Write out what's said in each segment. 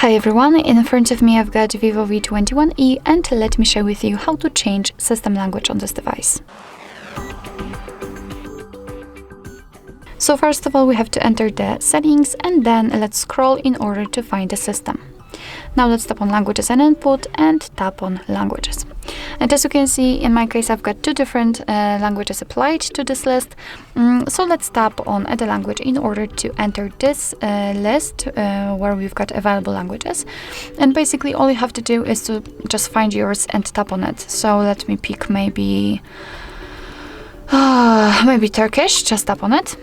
Hi everyone, in front of me I've got Vivo V21e and let me share with you how to change system language on this device. So first of all we have to enter the settings and then let's scroll in order to find the system. Now let's tap on languages and input and tap on languages. And as you can see, in my case I've got two different languages applied to this list. So let's tap on add a language in order to enter this list where we've got available languages. And basically all you have to do is to just find yours and tap on it. So let me pick maybe Turkish, just tap on it.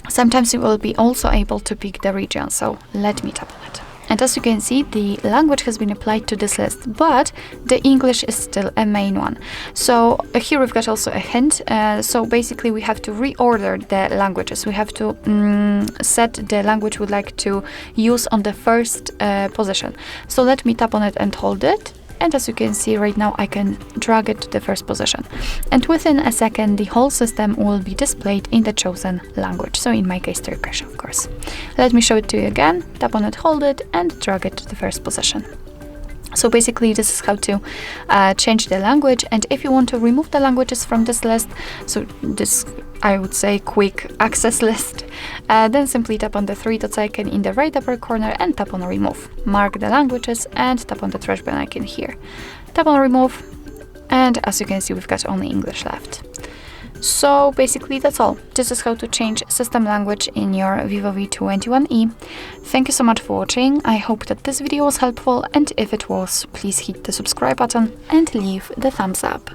Sometimes you will be also able to pick the region, so let me tap on it. And as you can see, the language has been applied to this list, but the English is still a main one. So here we've got also a hint. So basically we have to reorder the languages. We have to set the language we'd like to use on the first position. So let me tap on it and hold it. And as you can see right now, I can drag it to the first position. And within a second, the whole system will be displayed in the chosen language. So in my case, Turkish, of course. Let me show it to you again. Tap on it, hold it, and drag it to the first position. So basically, this is how to change the language. And if you want to remove the languages from this list, so this, I would say, quick access list, then simply tap on the three dots icon in the right upper corner and tap on remove. Mark the languages and tap on the trash bin icon here. Tap on remove, and as you can see, we've got only English left. So basically that's all. This is how to change system language in your Vivo V21e. Thank you so much for watching. I hope that this video was helpful, and if it was, please hit the subscribe button and leave the thumbs up.